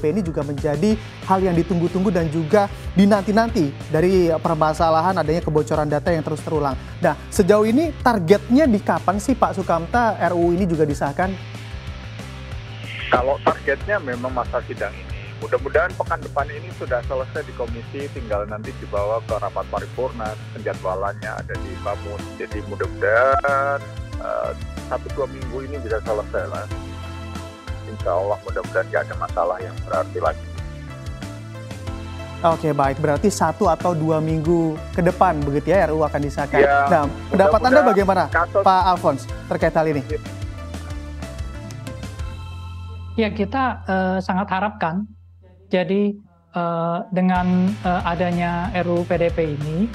PDP ini juga menjadi hal yang ditunggu-tunggu dan juga dinanti-nanti dari permasalahan adanya kebocoran data yang terus terulang. Nah, sejauh ini targetnya di kapan sih Pak Sukamta RUU ini juga disahkan? Kalau targetnya memang masa sidang ini. Mudah-mudahan pekan depan ini sudah selesai di komisi, tinggal nanti dibawa ke rapat paripurna, penjadwalannya ada di Bamus. Jadi mudah-mudahan 1-2 minggu ini bisa selesai lah. Insya Allah mudah-mudahan tidak ada masalah yang berarti lagi. Oke, baik. Berarti 1 atau 2 minggu ke depan begitu ya RUU akan disahkan. Ya, nah, pendapat Anda bagaimana Pak Alphonse terkait hal ini? Ya, kita sangat harapkan. Jadi dengan adanya RUU PDP ini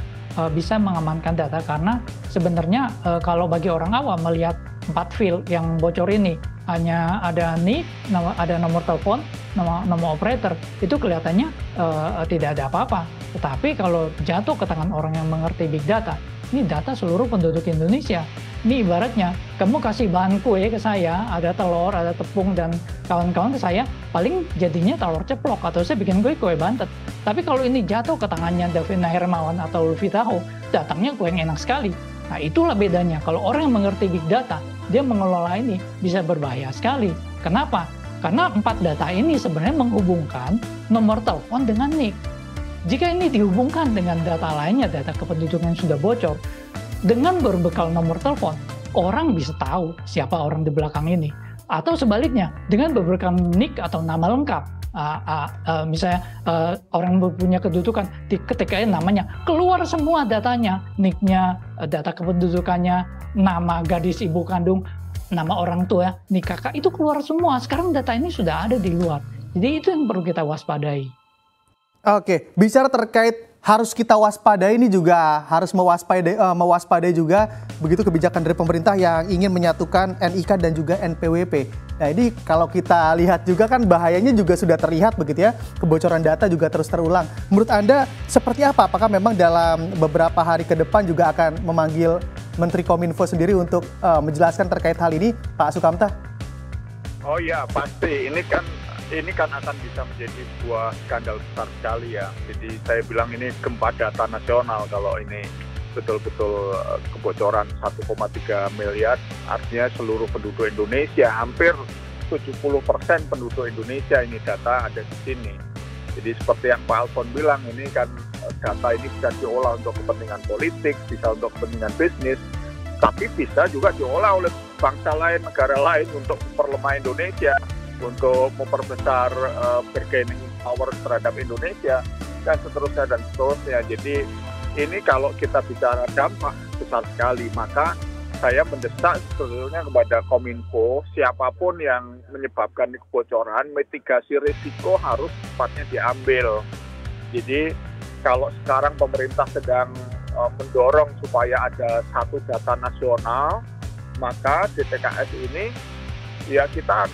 bisa mengamankan data, karena sebenarnya kalau bagi orang awam melihat 4 file yang bocor ini, hanya ada NIK, ada nomor telepon, nomor operator, itu kelihatannya tidak ada apa-apa. Tetapi kalau jatuh ke tangan orang yang mengerti big data, ini data seluruh penduduk Indonesia. Ini ibaratnya, kamu kasih bahan kue ke saya, ada telur, ada tepung, dan kawan-kawan ke saya, paling jadinya telur ceplok, atau saya bikin kue bantet. Tapi kalau ini jatuh ke tangannya Davina Hermawan atau Lutfi Taho, datangnya kue yang enak sekali. Nah, itulah bedanya. Kalau orang yang mengerti big data, dia mengelola ini bisa berbahaya sekali. Kenapa? Karena 4 data ini sebenarnya menghubungkan nomor telepon dengan NIK. Jika ini dihubungkan dengan data lainnya, data kependudukan yang sudah bocor, dengan berbekal nomor telepon, orang bisa tahu siapa orang di belakang ini. Atau sebaliknya, dengan berbekal NIK atau nama lengkap, misalnya orang punya kedudukan, ketikanya namanya, keluar semua datanya, NIK-nya, data kependudukannya, nama gadis ibu kandung, nama orang tua, NIK kakak, itu keluar semua. Sekarang data ini sudah ada di luar. Jadi itu yang perlu kita waspadai. Oke, bicara terkait harus kita waspadai, ini juga harus mewaspadai juga begitu kebijakan dari pemerintah yang ingin menyatukan NIK dan juga NPWP. Nah, ini kalau kita lihat juga kan bahayanya juga sudah terlihat begitu ya, kebocoran data juga terus terulang. Menurut Anda seperti apa? Apakah memang dalam beberapa hari ke depan juga akan memanggil Menteri Kominfo sendiri untuk menjelaskan terkait hal ini, Pak Sukamta? Oh ya, pasti. Ini kan akan bisa menjadi sebuah skandal besar sekali ya. Jadi saya bilang ini gempa data nasional kalau ini betul-betul kebocoran 1,3 miliar, artinya seluruh penduduk Indonesia, hampir 70% penduduk Indonesia ini data ada di sini. Jadi seperti yang Pak Alphonse bilang, ini kan data ini bisa diolah untuk kepentingan politik, bisa untuk kepentingan bisnis, tapi bisa juga diolah oleh bangsa lain, negara lain untuk memperlemah Indonesia, untuk memperbesar bargaining power terhadap Indonesia, dan seterusnya. Jadi ini kalau kita bicara dampak besar sekali, maka saya mendesak sebetulnya kepada Kominfo, siapapun yang menyebabkan kebocoran, mitigasi risiko harus cepatnya diambil. Jadi kalau sekarang pemerintah sedang mendorong supaya ada satu data nasional, maka DTKS ini ya kita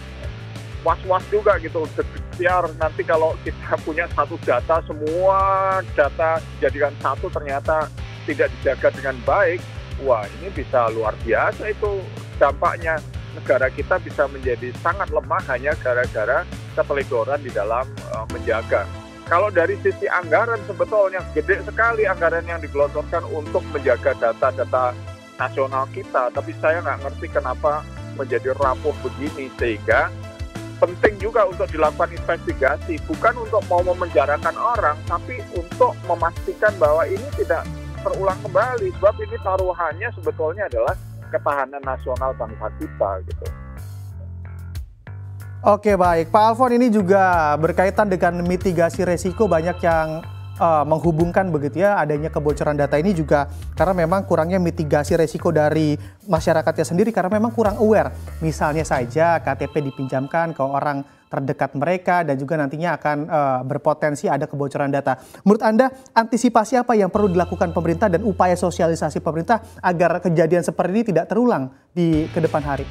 was-was juga gitu, biar nanti kalau kita punya satu data, semua data dijadikan satu ternyata tidak dijaga dengan baik, wah ini bisa luar biasa itu dampaknya. Negara kita bisa menjadi sangat lemah hanya gara-gara keteledoran di dalam menjaga. Kalau dari sisi anggaran sebetulnya gede sekali anggaran yang digelontorkan untuk menjaga data-data nasional kita, tapi saya nggak ngerti kenapa menjadi rapuh begini, sehingga penting juga untuk dilakukan investigasi, bukan untuk mau memenjarakan orang, tapi untuk memastikan bahwa ini tidak terulang kembali, sebab ini taruhannya sebetulnya adalah ketahanan nasional bangsa kita gitu. Oke, baik. Pak Alphonse, ini juga berkaitan dengan mitigasi resiko, banyak yang menghubungkan begitu ya adanya kebocoran data ini juga karena memang kurangnya mitigasi resiko dari masyarakatnya sendiri, karena memang kurang aware. Misalnya saja KTP dipinjamkan ke orang terdekat mereka dan juga nantinya akan berpotensi ada kebocoran data. Menurut Anda, antisipasi apa yang perlu dilakukan pemerintah dan upaya sosialisasi pemerintah agar kejadian seperti ini tidak terulang di kedepan hari?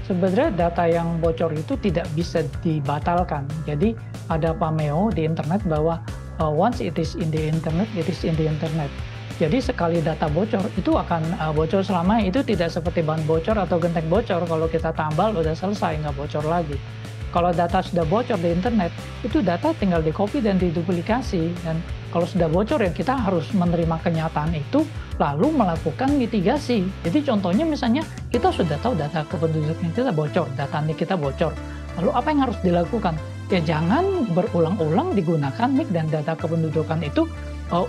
Sebenarnya data yang bocor itu tidak bisa dibatalkan. Jadi ada pameo di internet bahwa once it is in the internet, it is in the internet. Jadi sekali data bocor itu akan bocor selama itu, tidak seperti ban bocor atau genteng bocor. Kalau kita tambal udah selesai, nggak bocor lagi. kalau data sudah bocor di internet, itu data tinggal di-copy dan diduplikasi. Dan kalau sudah bocor ya kita harus menerima kenyataan itu, lalu melakukan mitigasi. Jadi contohnya misalnya kita sudah tahu data kependudukan kita bocor, data NIK kita bocor. Lalu apa yang harus dilakukan? Ya jangan berulang-ulang digunakan NIK dan data kependudukan itu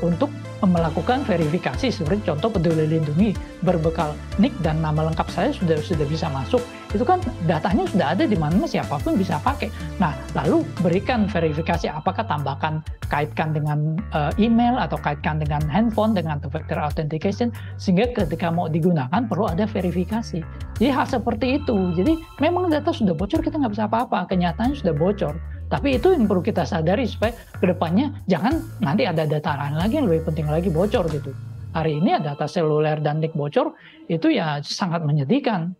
untuk melakukan verifikasi. Seperti contoh Peduli Lindungi, berbekal NIK dan nama lengkap saya sudah bisa masuk. Itu kan datanya sudah ada di mana siapapun bisa pakai. Nah, lalu berikan verifikasi, apakah tambahkan, kaitkan dengan email atau kaitkan dengan handphone dengan two-factor authentication, sehingga ketika mau digunakan perlu ada verifikasi. Jadi hal seperti itu. Jadi memang data sudah bocor, kita nggak bisa apa-apa, kenyataannya sudah bocor. Tapi itu yang perlu kita sadari supaya kedepannya jangan nanti ada data lain lagi yang lebih penting lagi bocor gitu. Hari ini data seluler dan NIK bocor itu ya sangat menyedihkan.